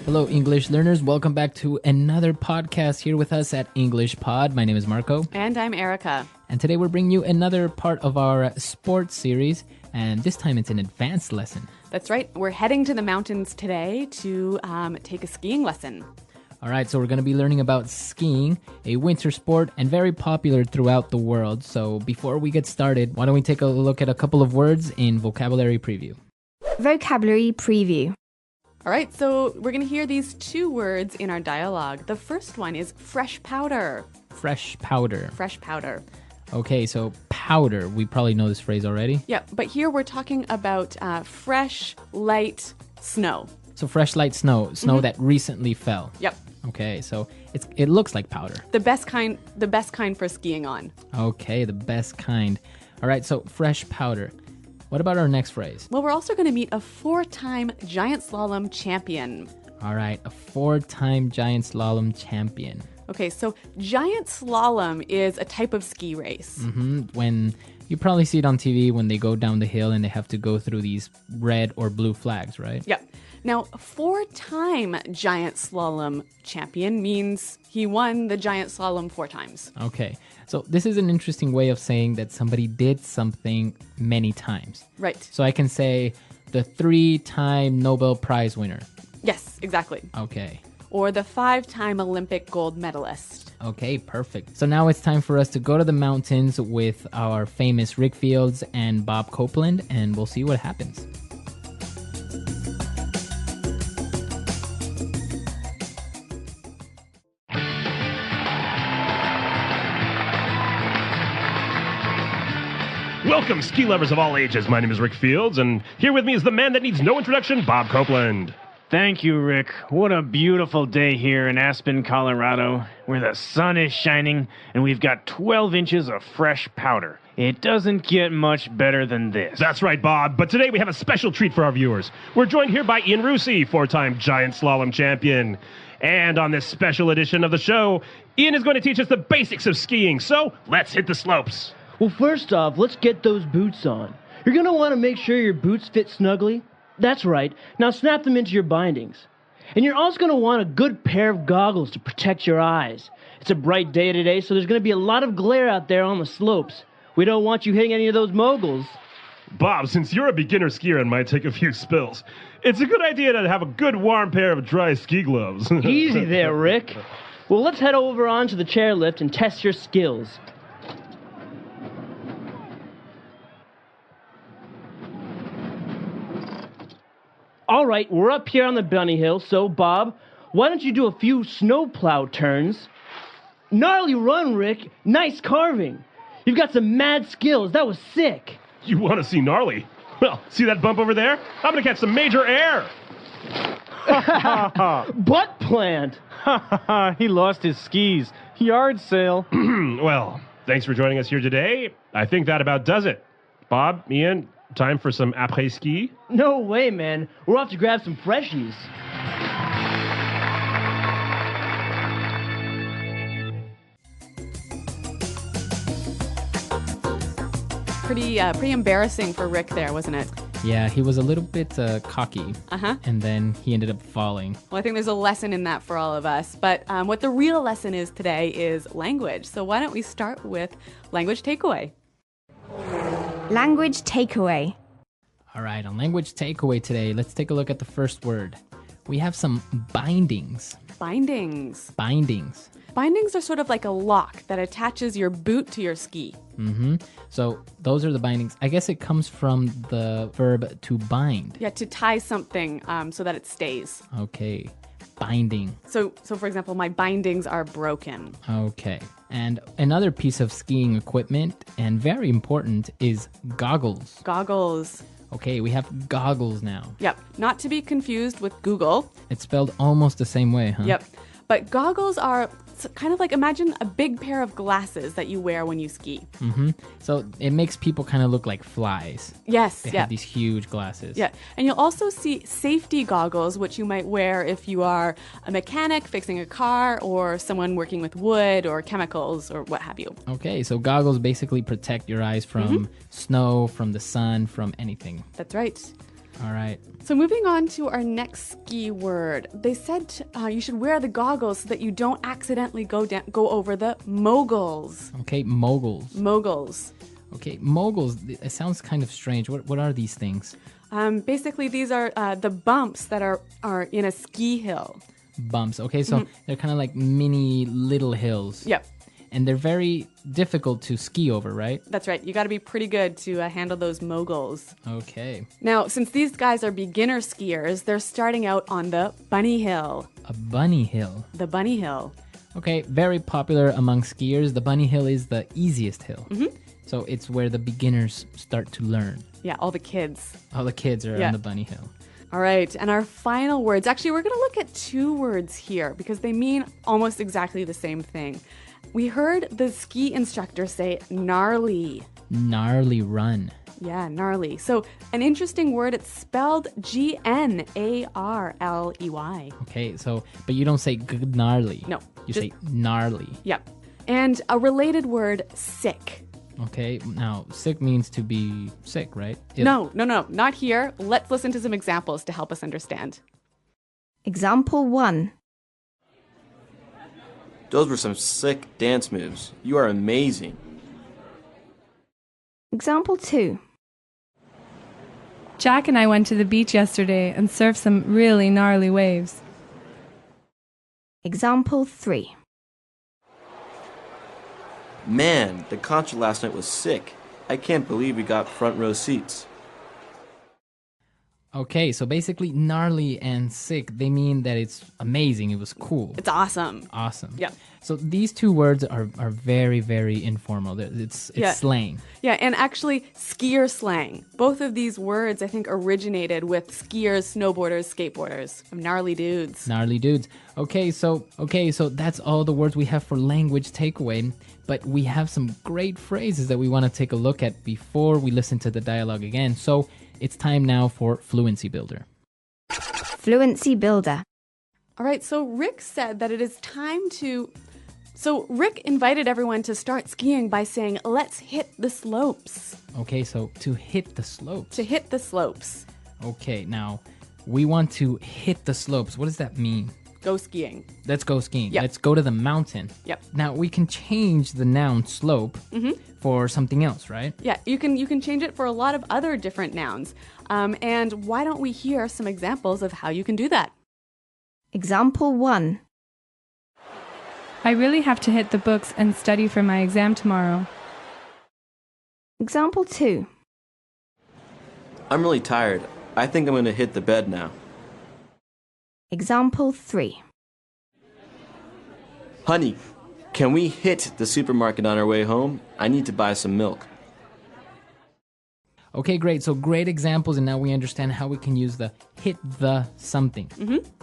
Hello, English learners. Welcome back to another podcast here with us at English Pod. My name is Marco. And I'm Erica. And today we're bringing you another part of our sports series. And this time it's an advanced lesson. That's right. We're heading to the mountains today to take a skiing lesson. All right, so we're going to be learning about skiing, a winter sport and very popular throughout the world. So before we get started, why don't we take a look at a couple of words in vocabulary preview. Vocabulary preview. All right, so we're going to hear these two words in our dialogue. The first one is fresh powder. Fresh powder. Fresh powder. Okay, so powder. We probably know this phrase already. Yeah, but here we're talking about fresh, light snow. So fresh, light snow that recently fell. Yep. Okay, so it looks like powder. The best kind for skiing on. Okay, the best kind. All right, so fresh powder. What about our next phrase? Well, we're also going to meet a 4-time giant slalom champion. All right, a 4-time giant slalom champion. Okay, so giant slalom is a type of ski race. When you probably see it on TV when they go down the hill and they have to go through these red or blue flags, right? Yep. Now, 4-time giant slalom champion means he won the giant slalom 4 times. Okay, so this is an interesting way of saying that somebody did something many times. Right. So I can say the 3-time Nobel Prize winner. Yes, exactly. Okay. Or the 5-time Olympic gold medalist. Okay, perfect. So now it's time for us to go to the mountains with our famous Rick Fields and Bob Copeland, and we'll see what happens. Welcome, ski lovers of all ages. My name is Rick Fields, and here with me is the man that needs no introduction, Bob Copeland. Thank you, Rick. What a beautiful day here in Aspen, Colorado, where the sun is shining and we've got 12 inches of fresh powder. It doesn't get much better than this. That's right, Bob, but today we have a special treat for our viewers. We're joined here by Ian Rusi, 4-time giant slalom champion. And on this special edition of the show, Ian is going to teach us the basics of skiing, so let's hit the slopes. Well, first off, let's get those boots on. You're going to want to make sure your boots fit snugly. That's right. Now snap them into your bindings. And you're also going to want a good pair of goggles to protect your eyes. It's a bright day today, so there's going to be a lot of glare out there on the slopes. We don't want you hitting any of those moguls. Bob, since you're a beginner skier and might take a few spills, it's a good idea to have a good warm pair of dry ski gloves. Easy there, Rick. Well, let's head over onto the chairlift and test your skills. All right, we're up here on the bunny hill, so Bob, why don't you do a few snowplow turns? Gnarly run, Rick. Nice carving. You've got some mad skills. That was sick. You want to see gnarly? Well, see that bump over there? I'm going to catch some major air. Butt plant. He lost his skis. Yard sale. Well, thanks for joining us here today. I think that about does it. Bob, Ian, time for some après-ski? No way, man. We're off to grab some freshies. Pretty embarrassing for Rick there, wasn't it? Yeah, he was a little bit cocky. And then he ended up falling. Well, I think there's a lesson in that for all of us. But what the real lesson is today is language. So why don't we start with language takeaway? Language takeaway. All right, on language takeaway today, let's take a look at the first word. We have some bindings. Bindings. Bindings. Bindings are sort of like a lock that attaches your boot to your ski. So those are the bindings. I guess it comes from the verb to bind. Yeah, to tie something so that it stays. Okay, binding. So for example, my bindings are broken. Okay, and another piece of skiing equipment, and very important, is goggles. Goggles. Okay, we have goggles now. Yep, not to be confused with Google. It's spelled almost the same way, huh? Yep, but goggles are kind of like, imagine a big pair of glasses that you wear when you ski. So it makes people kind of look like flies. Yes, They yeah. have these huge glasses. Yeah, and you'll also see safety goggles, which you might wear if you are a mechanic fixing a car or someone working with wood or chemicals or what have you. Okay, so goggles basically protect your eyes from snow, from the sun, from anything. That's right. All right. So moving on to our next ski word. They said you should wear the goggles so that you don't accidentally go over the moguls. Okay, moguls. Moguls. Okay, moguls. It sounds kind of strange. What are these things? Basically, these are the bumps that are in a ski hill. Bumps. Okay, so they're kind of like mini little hills. Yep. And they're very difficult to ski over, right? That's right. You got to be pretty good to handle those moguls. Okay. Now, since these guys are beginner skiers, they're starting out on the bunny hill. A bunny hill. The bunny hill. Okay, very popular among skiers. The bunny hill is the easiest hill. So it's where the beginners start to learn. Yeah, all the kids. All the kids are on the bunny hill. All right, and our final words. Actually, we're going to look at two words here because they mean almost exactly the same thing. We heard the ski instructor say gnarly. Gnarly run. Yeah, gnarly. So an interesting word, it's spelled Gnarley. Okay, so, but you don't say gnarly. No. You say gnarly. Yep. And a related word, sick. Okay, now sick means to be sick, right? Ill. No, not here. Let's listen to some examples to help us understand. Example 1. Those were some sick dance moves. You are amazing. Example 2. Jack and I went to the beach yesterday and surfed some really gnarly waves. Example 3. Man, the concert last night was sick. I can't believe we got front row seats. Okay, so basically gnarly and sick, they mean that it's amazing, it was cool. It's awesome. Awesome. Yep. So these two words are very, very informal. It's slang. Yeah, and actually skier slang. Both of these words, I think, originated with skiers, snowboarders, skateboarders. Gnarly dudes. Gnarly dudes. Okay, so that's all the words we have for language takeaway. But we have some great phrases that we want to take a look at before we listen to the dialogue again. So it's time now for Fluency Builder. Fluency Builder. All right, so Rick said that it is time to... So Rick invited everyone to start skiing by saying, let's hit the slopes. Okay, so to hit the slopes. To hit the slopes. Okay, now we want to hit the slopes. What does that mean? Go skiing. Let's go skiing. Yep. Let's go to the mountain. Yep. Now we can change the noun slope for something else, right? Yeah, you can change it for a lot of other different nouns. And why don't we hear some examples of how you can do that? Example 1. I really have to hit the books and study for my exam tomorrow. Example 2. I'm really tired. I think I'm going to hit the bed now. Example 3. Honey, can we hit the supermarket on our way home? I need to buy some milk. Okay, great. So great examples, and now we understand how we can use the hit the something.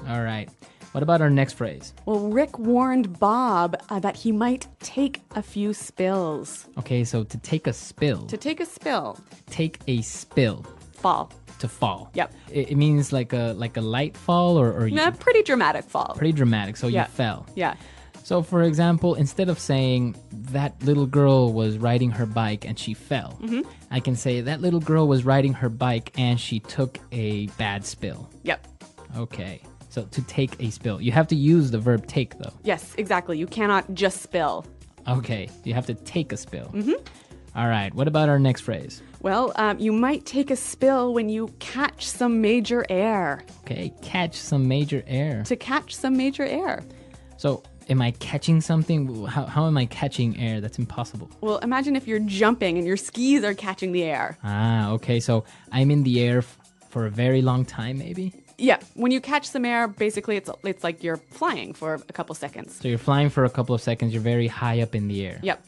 All right. What about our next phrase? Well, Rick warned Bob that he might take a few spills. Okay, so to take a spill. To take a spill. Take a spill. Fall. To fall. Yep. It means like a light fall or A pretty dramatic fall. pretty dramatic. So you fell. Yeah. So for example, instead of saying that little girl was riding her bike and she fell, I can say that little girl was riding her bike and she took a bad spill. Yep. Okay. So to take a spill. You have to use the verb take though. Yes, exactly. You cannot just spill. Okay. You have to take a spill. All right. What about our next phrase? Well, you might take a spill when you catch some major air. Okay. Catch some major air. To catch some major air. So am I catching something? How am I catching air? That's impossible. Well, imagine if you're jumping and your skis are catching the air. Ah, okay. So I'm in the air for a very long time, maybe? Yeah, when you catch some air, basically it's like you're flying for a couple seconds. So you're flying for a couple of seconds. You're very high up in the air. Yep.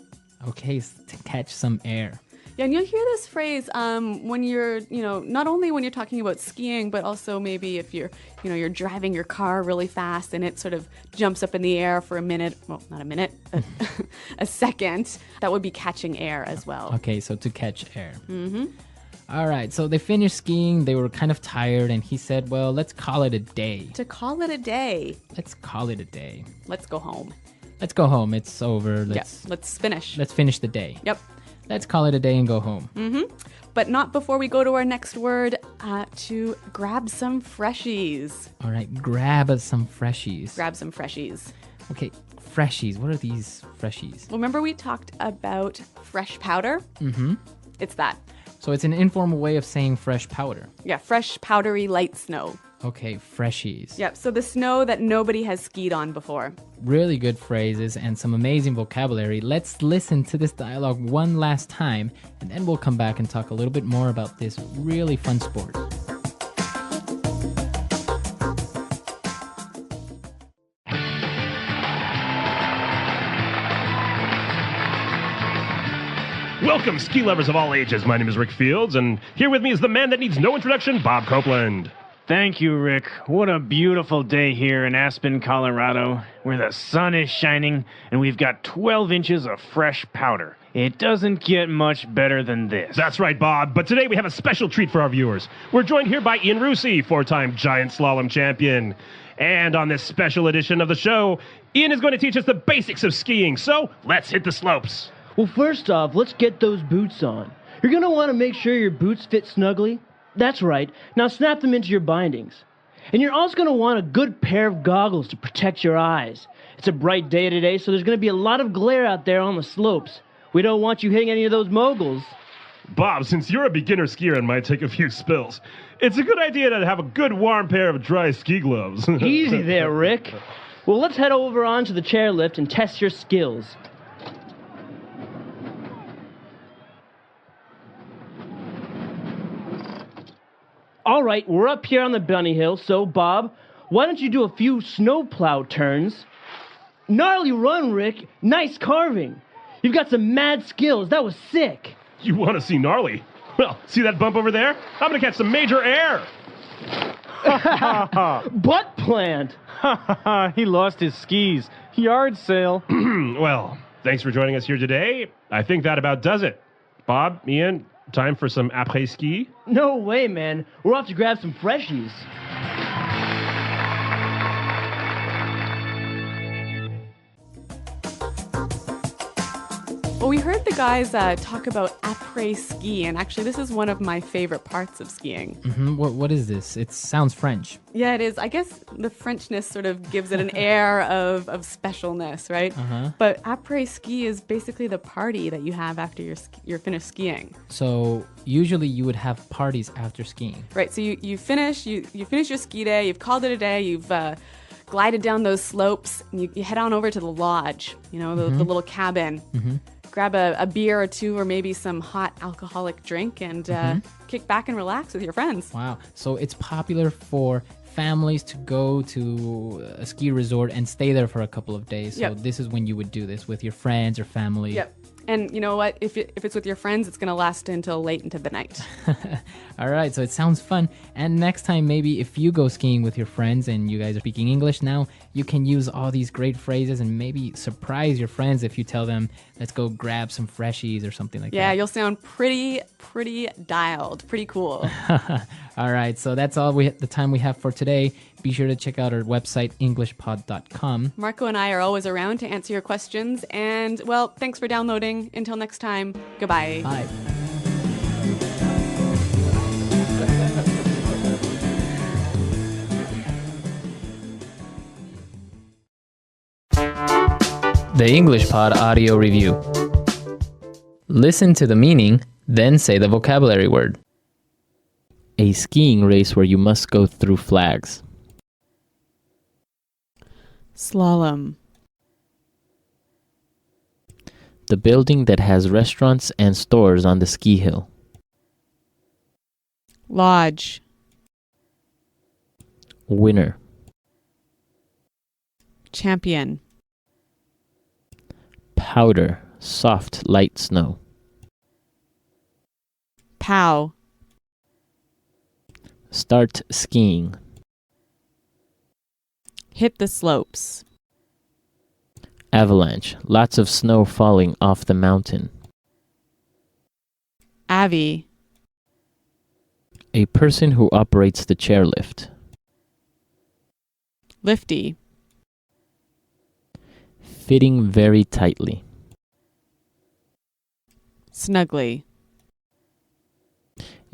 Okay, so to catch some air. Yeah, and you'll hear this phrase when you're, not only when you're talking about skiing, but also maybe if you're driving your car really fast and it sort of jumps up in the air for a minute. Well, not a minute, a second. That would be catching air as well. Okay, so to catch air. All right, so they finished skiing. They were kind of tired, and he said, well, let's call it a day. To call it a day. Let's call it a day. Let's go home. Let's go home. It's over. Let's finish. Let's finish the day. Yep. Let's call it a day and go home. But not before we go to our next word. to grab some freshies. All right, grab some freshies. Grab some freshies. Okay, freshies. What are these freshies? Well, remember we talked about fresh powder? Mm-hmm. It's that. So it's an informal way of saying fresh powder. Yeah, fresh, powdery, light snow. Okay, freshies. Yep, so the snow that nobody has skied on before. Really good phrases and some amazing vocabulary. Let's listen to this dialogue one last time, and then we'll come back and talk a little bit more about this really fun sport. Welcome, ski lovers of all ages. My name is Rick Fields, and here with me is the man that needs no introduction, Bob Copeland. Thank you, Rick. What a beautiful day here in Aspen, Colorado, where the sun is shining and we've got 12 inches of fresh powder. It doesn't get much better than this. That's right, Bob. But today we have a special treat for our viewers. We're joined here by Ian Rusi, four-time giant slalom champion. And on this special edition of the show, Ian is going to teach us the basics of skiing. So let's hit the slopes. Well, first off, let's get those boots on. You're going to want to make sure your boots fit snugly. That's right. Now snap them into your bindings. And you're also going to want a good pair of goggles to protect your eyes. It's a bright day today, so there's going to be a lot of glare out there on the slopes. We don't want you hitting any of those moguls. Bob, since you're a beginner skier and might take a few spills, it's a good idea to have a good warm pair of dry ski gloves. Easy there, Rick. Well, let's head over onto the chairlift and test your skills. All right, we're up here on the bunny hill, so Bob, why don't you do a few snowplow turns? Gnarly run, Rick. Nice carving. You've got some mad skills. That was sick. You want to see gnarly? Well, see that bump over there? I'm going to catch some major air. Butt plant. He lost his skis. Yard sale. Well, thanks for joining us here today. I think that about does it. Bob, Ian, time for some après-ski? No way, man. We're off to grab some freshies. Well, we heard the guys talk about après-ski, and actually this is one of my favorite parts of skiing. Mm-hmm. What is this? It sounds French. Yeah, it is. I guess the Frenchness sort of gives it an air of specialness, right? Uh-huh. But après-ski is basically the party that you have after you're finished skiing. So usually you would have parties after skiing. Right, so you finish your ski day, you've called it a day, you've glided down those slopes, and you head on over to the lodge, the little cabin. Mm-hmm. Grab a beer or two or maybe some hot alcoholic drink and kick back and relax with your friends. Wow. So it's popular for families to go to a ski resort and stay there for a couple of days. So this is when you would do this with your friends or family. Yep. And you know what? If it's with your friends, it's going to last until late into the night. All right, so it sounds fun. And next time, maybe if you go skiing with your friends and you guys are speaking English now, you can use all these great phrases and maybe surprise your friends if you tell them, let's go grab some freshies or something like that. Yeah, you'll sound pretty dialed, pretty cool. All right, so that's all the time we have for today. Be sure to check out our website, englishpod.com. Marco and I are always around to answer your questions. And, well, thanks for downloading. Until next time, goodbye. Bye. The English Pod Audio Review. Listen to the meaning, then say the vocabulary word. A skiing race where you must go through flags. Slalom. The building that has restaurants and stores on the ski hill. Lodge. Winner. Champion. Powder, soft, light snow. Pow. Start skiing. Hit the slopes. Avalanche, lots of snow falling off the mountain. Avi. A person who operates the chairlift. Lifty. Fitting very tightly. Snugly.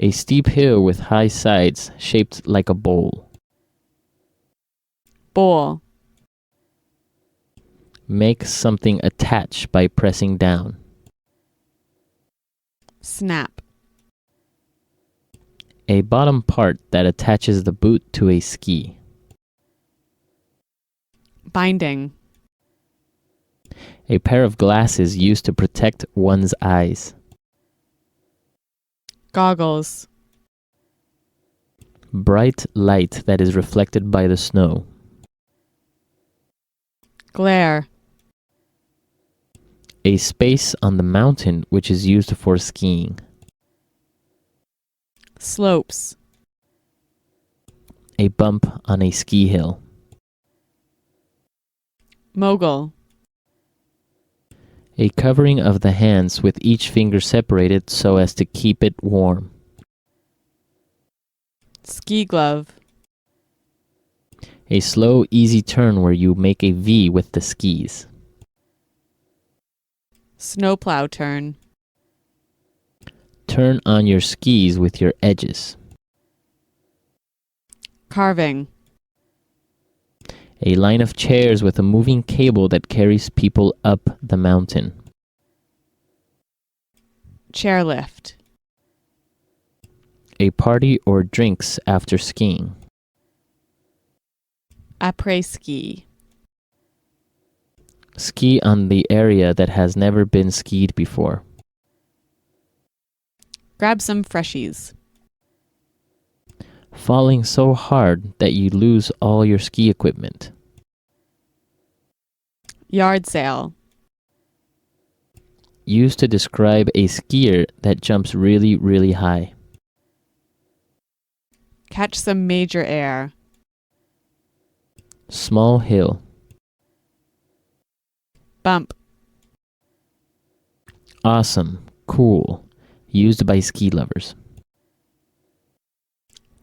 A steep hill with high sides shaped like a bowl. Bowl. Make something attach by pressing down. Snap. A bottom part that attaches the boot to a ski. Binding. A pair of glasses used to protect one's eyes. Goggles. Bright light that is reflected by the snow. Glare. A space on the mountain which is used for skiing. Slopes. A bump on a ski hill. Mogul. A covering of the hands with each finger separated so as to keep it warm. Ski glove. A slow, easy turn where you make a V with the skis. Snowplow turn. Turn on your skis with your edges. Carving. A line of chairs with a moving cable that carries people up the mountain. Chairlift. A party or drinks after skiing. Après-ski. Ski on the area that has never been skied before. Grab some freshies. Falling so hard that you lose all your ski equipment. Yard sale. Used to describe a skier that jumps really, really high. Catch some major air. Small hill. Bump. Awesome. Cool. Used by ski lovers.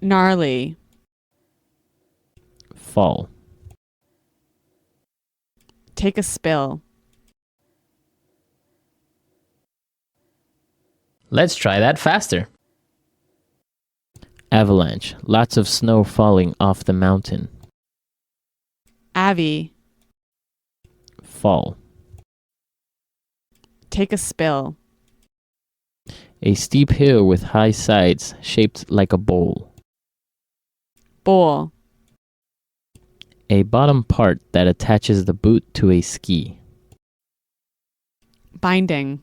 Gnarly. Fall. Take a spill. Let's try that faster. Avalanche. Lots of snow falling off the mountain. Avi. Fall. Take a spill. A steep hill with high sides shaped like a bowl. Bowl. A bottom part that attaches the boot to a ski. Binding.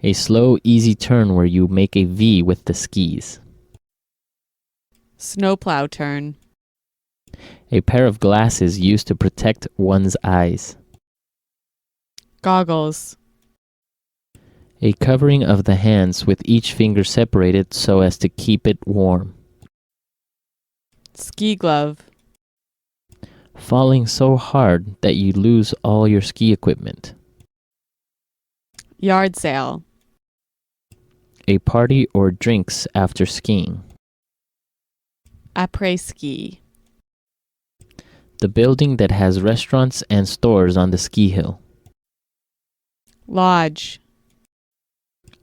A slow, easy turn where you make a V with the skis. Snowplow turn. A pair of glasses used to protect one's eyes. Goggles. A covering of the hands with each finger separated so as to keep it warm. Ski glove. Falling so hard that you lose all your ski equipment. Yard sale. A party or drinks after skiing. Après-ski. The building that has restaurants and stores on the ski hill. Lodge.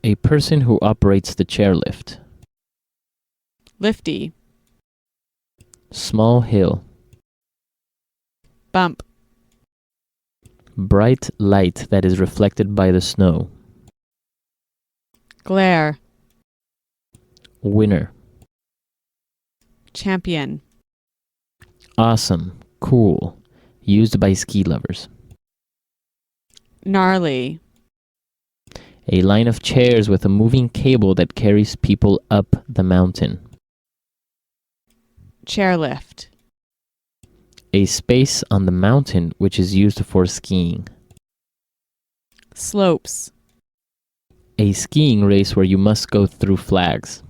A person who operates the chairlift. Lifty. Small hill. Bump. Bright light that is reflected by the snow. Glare. Winner. Champion. Awesome. Cool. Used by ski lovers. Gnarly. A line of chairs with a moving cable that carries people up the mountain. Chairlift. A space on the mountain which is used for skiing. Slopes. A skiing race where you must go through flags.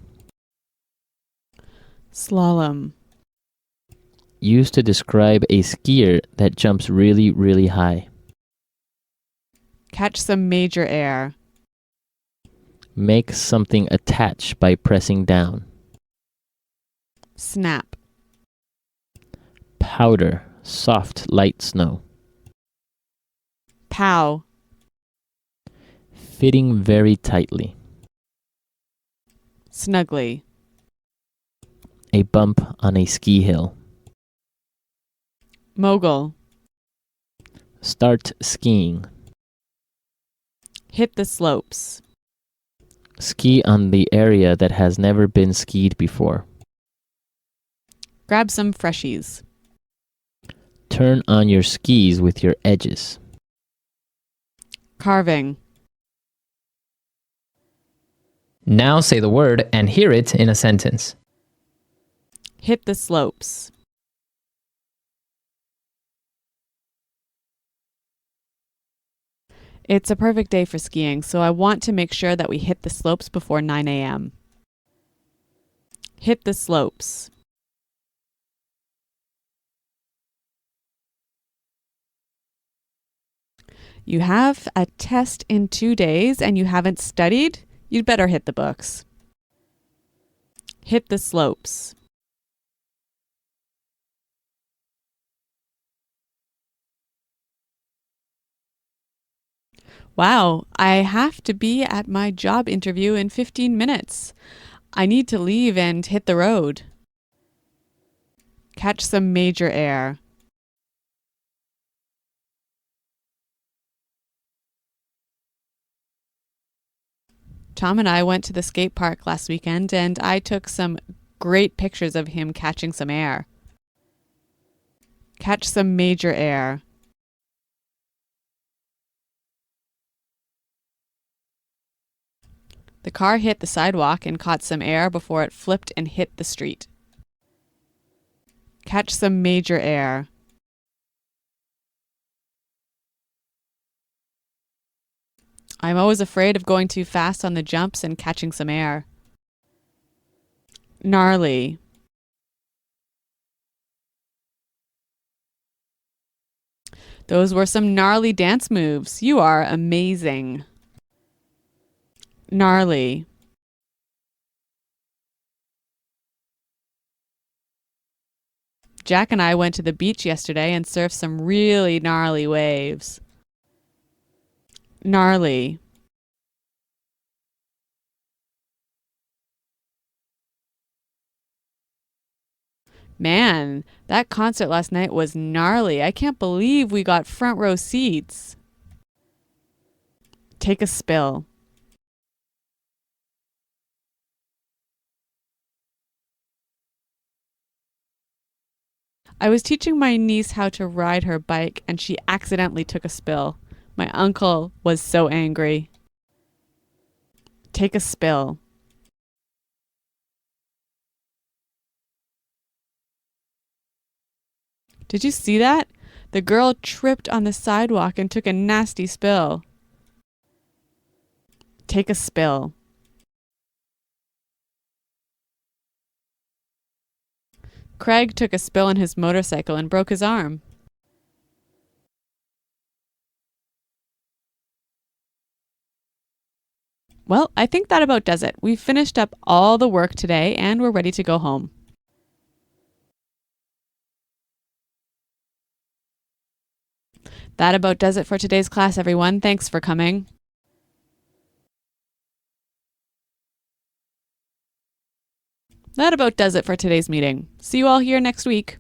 Slalom. Used to describe a skier that jumps really, really high. Catch some major air. Make something attach by pressing down. Snap. Powder. Soft, light snow. Pow. Fitting very tightly. Snugly. A bump on a ski hill. Mogul. Start skiing. Hit the slopes. Ski on the area that has never been skied before. Grab some freshies. Turn on your skis with your edges. Carving. Now say the word and hear it in a sentence. Hit the slopes. It's a perfect day for skiing, so I want to make sure that we hit the slopes before 9 a.m. Hit the slopes. You have a test in 2 days and you haven't studied? You'd better hit the books. Hit the slopes. Wow, I have to be at my job interview in 15 minutes. I need to leave and hit the road. Catch some major air. Tom and I went to the skate park last weekend and I took some great pictures of him catching some air. Catch some major air. The car hit the sidewalk and caught some air before it flipped and hit the street. Catch some major air. I'm always afraid of going too fast on the jumps and catching some air. Gnarly. Those were some gnarly dance moves. You are amazing. Gnarly. Jack and I went to the beach yesterday and surfed some really gnarly waves. Gnarly. Man, that concert last night was gnarly. I can't believe we got front row seats. Take a spill. I was teaching my niece how to ride her bike and she accidentally took a spill. My uncle was so angry. Take a spill. Did you see that? The girl tripped on the sidewalk and took a nasty spill. Take a spill. Craig took a spill on his motorcycle and broke his arm. Well, I think that about does it. We've finished up all the work today and we're ready to go home. That about does it for today's class, everyone. Thanks for coming. That about does it for today's meeting. See you all here next week.